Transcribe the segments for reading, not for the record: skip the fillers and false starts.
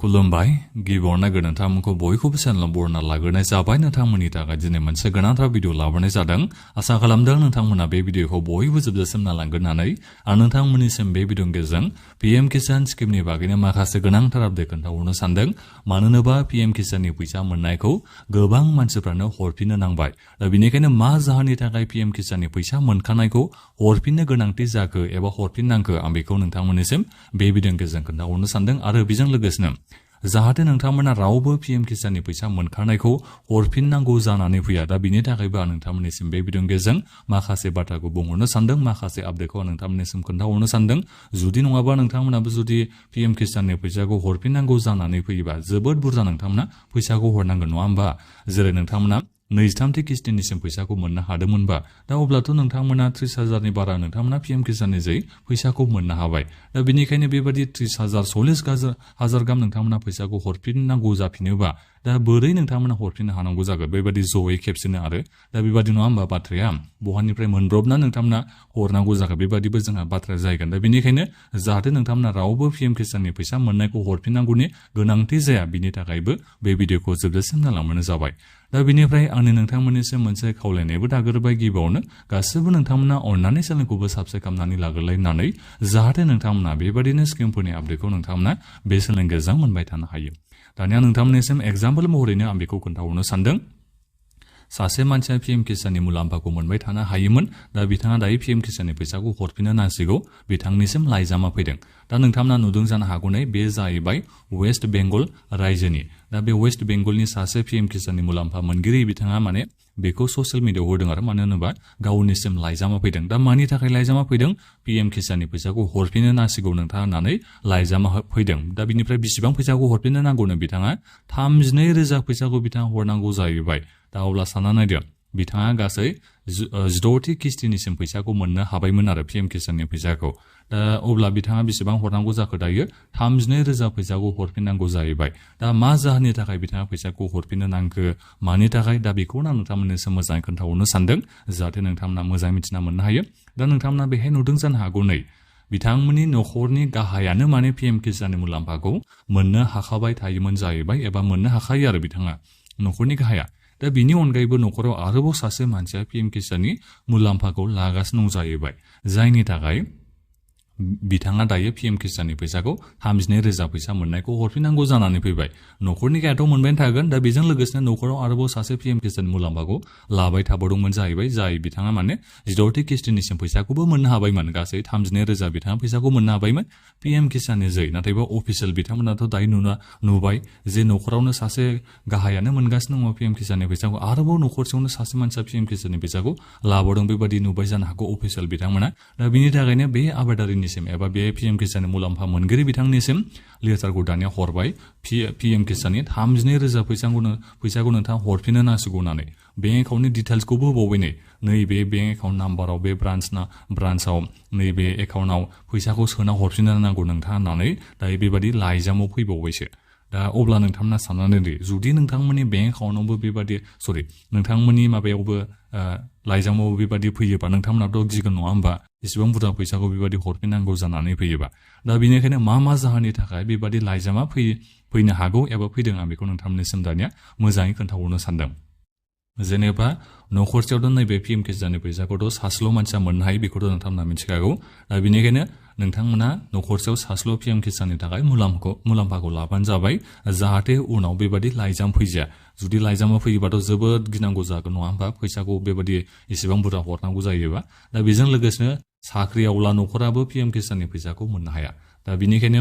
खुलुमबाय गिबियावनो नोंथांमोनखौ बयखौबो चेनेलाव बरायना लाग्रोनाय जाबाय नोंथांमोननि थाखाय दिनै मोनसे गोनांथार भिडिअ लाबोनाय जादों आसा खालामदों नोंथांमोना बे भिडिअखौ बयबो जोबजासिम नायलांगोननानै आं नोंथांमोननिसिम बे भिडिअनि गेजेरजों पीएम किसान स्किमनि बागैनो माखासे गोनांथार आपडेट खोन्थाहरनो सानदों मानोना पीएम किसाननि फैसा मोननायखौ गोबां मानसिफ्रानो हरफिननो नांबाय दा बेनिखायनो मा जाहोननि थाखाय पीएम किसाननि फैसा मोनखानायखौ हरफिननो गोनांथि जाखो एबा हरफिननांखो आं बेखौ नोंथांमोननिसिम बे भिडिअनि गेजेरजों खोन्थाहरनो सानदों आरो बेजों लोगोसेनो जाहाथे नोंथांमोना रावबो पीएम किसाननि फैसा मोनखानायखौ हरफिननांगौ जानानै फैया दा बिनि थाखायबो आं नोंथांमोननिसिम बे भिडिअनि गेजेरजों माखासे बाथ्राखौ बुंहरनो सानदों माखासे आपडेटखौ आं नोंथांमोननिसिम खोन्थाहरनो सानदों जुदि नङाबा नोंथांमोनाबो जुदि पीएम किसाननि फैसाखौ हरफिननांगौ जानानै फैयोबा जोबोद बुरजा नोंथांमोना फैसाखौ हरनांगोन नङा होमबा जेरै नोंथांमोना 23थि किस्तिनिसिम फैसाखौ मोननो हादोंमोनबा दा अब्लाथ' नोंथांमोना 30,000नि बारा नोंथांमोना पीएम किसाननि जै फैसाखौ मोननो हाबाय दा बेनिखायनो बेबादि 30,000 40,000 गाहाम नोंथांमोना फैसाखौ हरफिननांगौ जाफिनोबा दा बोरै नोंथांमोना हरफिननो हानांगौ जागोन बेबादि जयै खेबसेनो आरो दा बेबादि नङा होमबा बाथ्राया बहानिफ्राय मोनब्रबना नोंथांमोना हरनांगौ जागोन बेबादिबो जोंहा बाथ्रा जाहैगोन दा बेनिखायनो जाहाथे नोंथांमोना रावबो पीएम किसाननि फैसा मोननायखौ हरफिननांगौनि गोनांथि जाया बिनि थाखायबो बे भिडिअखौ जोबजासिम नायलांबानो जाबाय दा बेनिफ्राय आंनि नोंथांमोननिसिम मोनसे खावलायनायबो दागोरबाय गिबियावनो गासिबो नोंथांमोना अननानै चेनेलखौबो साबस्क्राइब खालामनानै लाग्रोलायनानै जाहाथे नोंथांमोना बेबादिनो स्किमफोरनि आपडेटखौ नोंथांमोना बे चेनेलनि गेजेरजों मोनबाय थानो हायो दानिया नोंथांमोननिसिम एग्जाम्पल महरैनो आं बेखौ खोन्थाहरनो सानदों सासे मानसिया पीएम किसाननि मुलाम्फाखौ मोनबाय थानो हायोमोन दा बिथाङा दायो पीएम किसाननि फैसाखौ हरफिननो नांसिगौ बिथांनिसिम लाइजामा फैदों दा नोंथांमोना नुदों जानो हागौनै बे जाहैबाय वेस्ट बेंगल रायजोनि दा बे वेस्ट बेंगलनि सासे पीएम किसाननि मुलाम्फा मोनगिरि बिथाङा माने बेखौ ससियेल मिडियायाव होदों आरो मानो होनोबा गावनिसिम लाइजामा फैदों दा मानि थाखाय लाइजामा फैदों पीएम किसाननि फैसाखौ हरफिननो नांसिगौ नोंथाङा होननानै लाइजामा फैदों दा बिनिफ्राय बेसेबां फैसाखौ हरफिननो नांगौनो बिथाङा 32,000 फैसाखौ बिथाङा हरनांगौ जाहैबाय दा अब्ला सानना नायदो बिथाङा गासै 16थि किस्तिनिसिम फैसाखौ मोननो हाबायमोन आरो पीएम किसाननि फैसाखौ दा अब्ला बिथाङा बेसेबां हरनांगौ जाखो दायो 32,000 फैसाखौ हरफिननांगौ जाहैबाय दा मा जाहोननि थाखाय बिथाङा फैसाखौ हरफिननो नांगौ मानि थाखाय दा बेखौनो आं नोंथांमोननिसिम मोजाङै खोन्थाहरनो सानदों जाहाथे नोंथांमोना मोजाङै मिथिना मोननो हायो दा नोंथांमोना बेहाय नुदों जानो हागौ नै बिथांमोननि न'खरनि गाहायानो माने पीएम किसाननि मुलाम्फाखौ मोननो हाखाबाय थायोमोन जाहैबाय एबा मोननो हाखायो आरो बिथाङा न'खरनि गाहाया दा बिनि अनगायैबो न'खराव आरोबाव सासे मानसिया पीएम किसाननि मुलाम्फाखौ लागासिनो दं जाहैबाय जायनि थाखाय बिथाङा दायो पीएम किसाननि फैसाखौ 32,000 फैसा मोननायखौ हरफिननांगौ जानानै फैबाय न'खरनि गाहायाथ' मोनबाय थागोन दा बेजों लोगोसेनो न'खराव आरोबाव सासे पीएम किसाननि मुलाम्फाखौ लाबाय थाबावदोंमोन जाहैबाय जाय बिथाङा माने 16थि किस्तिनिसिम फैसाखौबो मोननो हाबायमोन गासै 32,000 बिथाङा फैसाखौ मोननो हाबायमोन पीएम किसाननि जै नाथायबा अफिसियेल बिथांमोनाथ' दायो नुबाय जे न'खरावनो सासे गाहायानो मोनगासिनो दङ पीएम किसाननि फैसाखौ आरोबाव न'खरसेयावनो सासे मानसिया पीएम किसाननि फैसाखौ लाबावदों बेबादि नुबाय जानो हागौ अफिसियेल बिथांमोना दा बिनि थाखायनो बे आबादारिनि एबा बे पीएम किसाननि मुलाम्फा मोनगिरि बिथांनिसिम लेटारखौ दानिया हरबाय पीएम किसाननि 32,000 फैसाखौ नोंथाङा हरफिननो नांसिगौ होननानै बेंक एकाउन्टनि डिटेल्सखौबो होबावबाय नैबे बेंक एकाउन्ट नाम्बाराव बे ब्रान्सआव नैबे एकाउन्टआव फैसाखौ सोना हरफिननो नांगौ नोंथाङा होननानै दायो बेबादि लाइजामाव फैबावबायसो दा अब्ला नोंथांमोना साननानै जुदि नोंथांमोननि बेंक एकाउन्टआवबो बेबादि नोंथांमोननि माबायावबो लाइजामाव बेबादि फैयोबा नोंथांमोनाथ' गिगोन नङा होमबा एसेबां बुरजा फैसाखौ बेबादि हरफिननांगौ जानानै फैयोबा दा बेनिखायनो मा जाहोननि थाखाय बेबादि लाइजामा फैनो हागौ एबा फैदों आं बेखौ नोंथांमोननिसिम दानिया मोजाङै खोन्थाहरनो सानदों जेनेबा न'खरसेयावथ' नैबे पीएम किसाननि फैसाखौथ' सासेल' मानसिया मोननो हायो बेखौथ' नोंथांमोना मिथिखागौ दा बेनिखायनो नोंथांमोना न'खरसेयाव सासेल' पीएम किसाननि थाखाय मुलाम्फाखौ लाबानो जाबाय जाहाथे उनाव बेबादि लाइजाम फैजाया जुदि लाइजामा फैयोबाथ' जोबोद गिनांगौ जागोन नङा होमबा फैसाखौ बेबादि एसेबां बुरजा हरनांगौ जायोबा दा बेजों लोगोसेनो साख्रिआवला न'खराबो पीएम किसाननि फैसाखौ मोननो हाया दा बेनिखायनो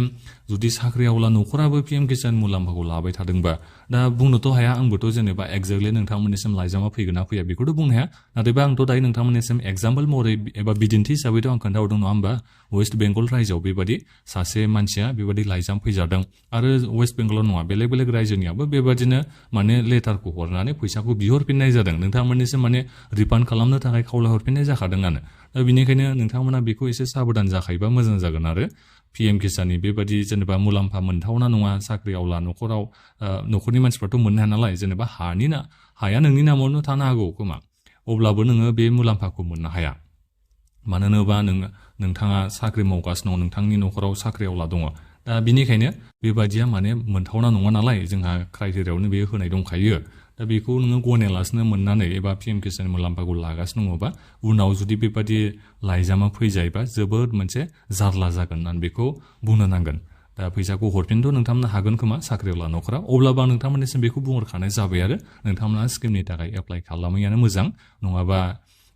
जुदि साख्रिआवला न'खराबो पीएम किसान मुलाम्फाखौ लाबाय थादोंबा दा बुंनोथ' हाया आंबोथ' जेनेबा एक्जेक्टलि नोंथांमोननिसिम लाइजामा फैगोन ना फैया बेखौथ' बुंनो हाया नाथायबा आंथ' दायो नोंथांमोननिसिम एग्जाम्पल महरै एबा बिदिन्थि हिसाबैथ' आं खोन्थाहरदों नङा होमबा वेस्ट बेंगल रायजोआव बेबादि सासे मानसिया बेबादि लाइजाम फैजादों आरो वेस्ट बेंगलाव नङा बेलेग रायजोनियाबो बेबादिनो माने लेटारखौ हरनानै फैसाखौ बिहरफिननाय जादों नोंथांमोननिसिम माने रिफान्ड खालामनो थाखाय खावलाय हरफिननाय जाखादोंआनो दा बेनिखायनो नोंथांमोना बेखौ एसे साबधान जाखायोबा मोजां जागोन आरो पीएम किसाननि बेबादि जेनेबा मुलाम्फा मोनथावना नङा साख्रिआवला न'खरनि मानसिफ्राथ' मोननो हाया नालाय जेनेबा हाया नोंनि नामावनो थानो हागौ खोमा अब्लाबो नोङो बे मुलाम्फाखौ मोननो हाया मानो होनोबा नोंथाङा साख्रि मावगासिनो दङ नोंथांनि न'खराव साख्रिआवला दङ दा बिनिखायनो बेबायदिया माने मोनथावना नङा नालाय जोंहा क्राइटेरियायावनो बे होनाय दंखायो दा बेखौ नोङो गनायालासिनो मोननानै एबा पिएम किसाननि मुलाम्फाखौ लागासिनो दङबा उनाव जुदि बेबायदि लाइजामा फैजायोबा जोबोद मोनसे जारला जागोन होननानै बेखौ बुंनो नांगोन दा फैसाखौ हरफिनथ' नोंथांमोना हागोन खोमा साख्रियावला न'खरा अब्लाबो आं नोंथांमोननिसिम बेखौ बुंहरखानाय जाबाय आरो नोंथांमोना स्किमनि थाखाय एप्लाइ खालामैयानो मोजां नङाबा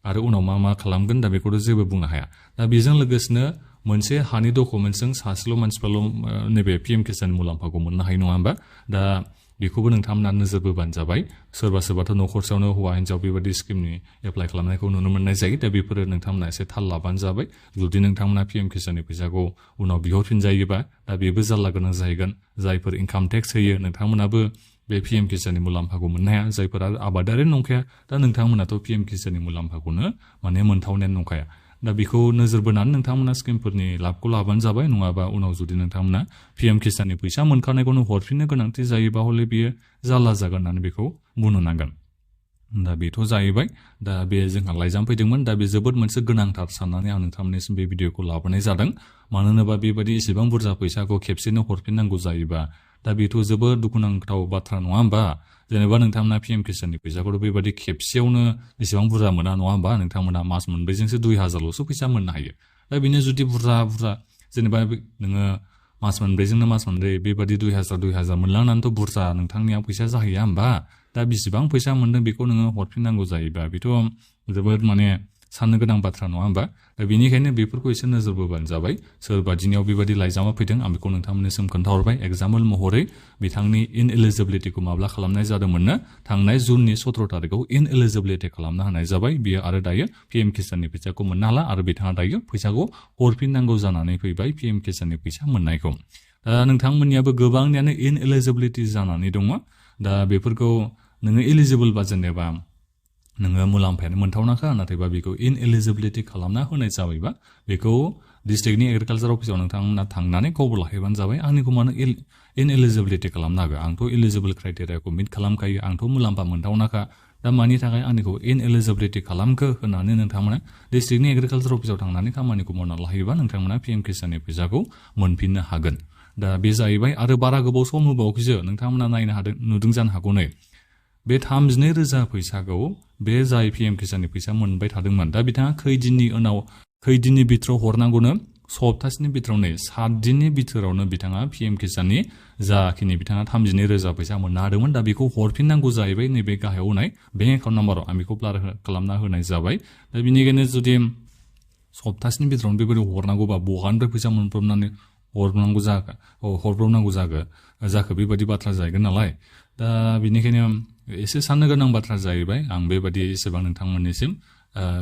आरो उनाव मा खालामगोन दा बेखौथ' जेबो बुंनो हाया दा बेजों लोगोसेनो मोनसे हानि डकुमेन्टजों सासेल' मानसिफ्राल' नैबे पिएम किसान मुलाम्फाखौ मोननो हायो नङा होमबा दा बेखौबो नोंथांमोना नोजोर बोबानो जाबाय सोरबाथ' न'खरसेयावनो हौवा हिन्जाव बेबायदि स्किमनि एप्लाइ खालामनायखौ नुनो मोननाय जायो दा बेफोरो नोंथांमोना एसे थाल लाबानो जाबाय जुदि नोंथांमोना पिएम किसाननि फैसाखौ उनाव बिहरफिनजायोबा दा बेबो जारला गोनां जाहैगोन जायफोर इनकाम टेक्स होयो नोंथांमोनाबो बे पिएम किसाननि मुलाम्फाखौ मोननो हाया जायफोरा आबादारि नंखाया दा नोंथांमोनाथ' पिएम किसाननि मुलाम्फाखौनो माने मोनथावनायानो नंखाया दा बेखौ नोजोर बोनानै नोंथांमोना स्किमफोरनि लाबखौ लाबानो जाबाय नङाबा उनाव जुदि नोंथांमोना पिएम किसाननि फैसा मोनखानायखौनो हरफिननो गोनांथि जायोबा हले बियो जारला जागोन होननानै बेखौ बुंनो नांगोन दा बेथ' जाहैबाय दा बे जोंहा लाइजाम फैदोंमोन दा बे जोबोद मोनसे गोनांथार साननानै आं नोंथांमोननिसिम बे भिडिअखौ लाबोनाय जादों मानो होनोबा बेबायदि एसेबां बुरजा फैसाखौ खेबसेनो हरफिननांगौ जायोबा दा बेथ' जोबोद दुखुनांथाव बाथ्रा नङा होमबा जेनेबा नोंथांमोना पिएम किसाननि फैसाखौथ' बेबायदि खेबसेयावनो एसेबां बुरजा मोना नङा होमबा नोंथांमोना मास मोनब्रैजोंसो 2000ल'सो फैसा मोननो हायो दा बेनो जुदि बुरजा जेनेबा नोङो मास मोनब्रैजोंनो मास मोनब्रै बेबायदि 2000 मोनलांनानैथ' बुरजा नोंथांनिया फैसा जाहैया होमबा दा बेसेबां फैसा मोनदों बेखौ नोङो हरफिननांगौ जायोबा बेथ' जोबोद माने साननो गोनां बाथ्रा नङा होमबा दा बेनिखायनो बेफोरखौ एसे नोजोर बोबानो जाबाय सोरबा दिनियाव बेबायदि लाइजामा फैदों आं बेखौ नोंथांमोननिसिम खोन्थाहरबाय एग्जाम्पल महरै बिथांनि इनएलिजिबिलिटिखौ माब्ला खालामनाय जादोंमोननो थांनाय जुननि 17 तारिखआव इनएलिजिबिलिटि खालामनो हानाय जाबाय बियो आरो दायो पिएम किसाननि फैसाखौ मोननो हाला आरो बिथाङा दायो फैसाखौ हरफिननांगौ जानानै फैबाय पिएम किसाननि फैसा मोननायखौ दा नोंथांमोननियाबो गोबांनियानो इनएलिजिबिलिटि जानानै दङ दा बेफोरखौ नोङो एलिजिबोलबा जेनेबा नोङो मुलाम्फायानो मोनथावनाखा नाथायबा बेखौ इनएलिजिबिलिटि खालामना होनाय जाबायबा बेखौ डिस्ट्रिक्टनि एग्रिकालचार अफिसाव नोंथांमोना थांनानै खबर लाहैबानो जाबाय आंनिखौ मानो इनएलिजिबिलिटि खालामनो हागोन आंथ' इलिजिबोल क्राइटेरियाखौ मिट खालामखायो आंथ' मुलाम्फा मोनथावनाखा दा मानि थाखाय आंनिखौ इनएलिजिबिलिटि खालामखो होननानै नोंथांमोना डिस्ट्रिक्टनि एग्रिकालचार अफिसाव थांनानै खामानिखौ मावना लाहैयोबा नोंथांमोना पिएम किसाननि फैसाखौ मोनफिननो हागोन दा बे जाहैबाय आरो बारा गोबाव सम होबावखैसो नोंथांमोना नायनो नुदों जानो हागौ नै बे 32,000 फैसाखौ बे जाय पिएम किसाननि फैसा मोनबाय थादोंमोन दा बिथाङा खैदिननि बिथोराव हरनांगौनो सप्तासेनि बिथोरावनो 7 दिननि बिथोरावनो बिथाङा पिएम किसाननि जाखिनि बिथाङा 32,000 फैसा मोननो हादोंमोन दा बेखौ हरफिननांगौ जाहैबाय नैबे गाहायाव होनाय बेंक एकाउन्ट नाम्बाराव आं बेखौ ब्लार खालामना होनाय जाबाय दा बेनिखायनो जुदि सप्तासेनि बिथोरावनो बेबायदि हरनांगौबा बहानिफ्राय फैसा मोनब्रबनानै हरब्रबनांगौ जाखो बेबायदि बाथ्रा जाहैगोन नालाय दा बेनिखायनो एसे साननो गोनां बाथ्रा जाहैबाय आं बेबायदि एसेबां नोंथांमोननिसिम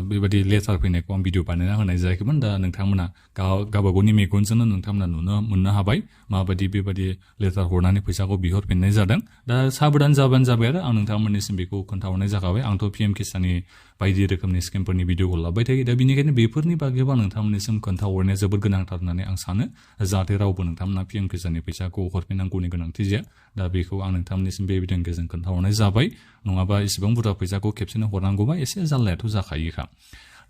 बेबायदि लेटार फैनायखौ आं भिडिअ बानायना होनाय जायाखैमोन दा नोंथांमोना गावबागावनि मेगनजोंनो नोंथांमोना मोननो हाबाय माबायदि बेबायदि लेटार हरनानै फैसाखौ बिहरफिननाय जादों दा साबधान जाबानो जाबाय आरो आं नोंथांमोननिसिम बेखौ खोन्थाहरनाय जाखाबाय आंथ' पिएम किसाननि बायदि रोखोमनि स्किमफोरनि भिडिअखौ लाबाय थायो दा बेनिखायनो बेफोरनि बागैबो आं नोंथांमोननिसिम खोन्थाहरनाया जोबोद गोनांथार होननानै आं सानो जाहाथे रावबो नोंथांमोना पिएम किसाननि फैसाखौ हरफिननांगौनि गोनांथि जाया दा बेखौ आं नोंथांमोननिसिम बे भिडिअनि गेजेरजों खोन्थाहरनाय जाबाय नङाबा इसेबां बुरजा फैसाखौ खेबसेनो हरनांगौबा एसे जाल्लायाथ' जाखायोखा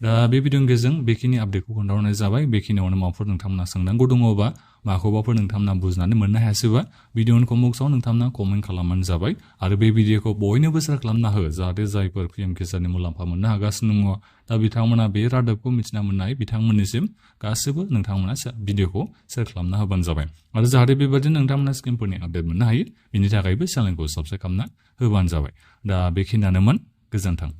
दा बे भिडिअनि गेजेरजों बेखिनि आपडेटखौ खोन्थाहरनाय जाबाय बेखिनियावनो माबाफोर नोंथांमोना सोंनांगौ दङबा माखौबाफोर नोंथांमोना बुजिनानै मोननो हायासैबा भिडिअनि कमेन्ट्सआव नोंथांमोना कमेन्ट खालामबानो जाबाय आरो बे भिडिअखौ बयनोबो शेयार खालामना हो जाहाथे जायफोर पिएम किसाननि मुलाम्फा मोननो हागासिनो दङ दा बिथांमोना बे रादाबखौ मिथिना मोननाय बिथांमोननिसिम गासैबो नोंथांमोना भिडिअखौ शेयार खालामना होबानो जाबाय आरो जाहाथे बेबायदिनो नोंथांमोना स्किमफोरनि आपडेट मोननो हायो बिनि थाखायबो चेनेलखौ साबस्क्राइब खालामना होबानो जाबाय दा बेखिनियानोमोन गोजोन्थों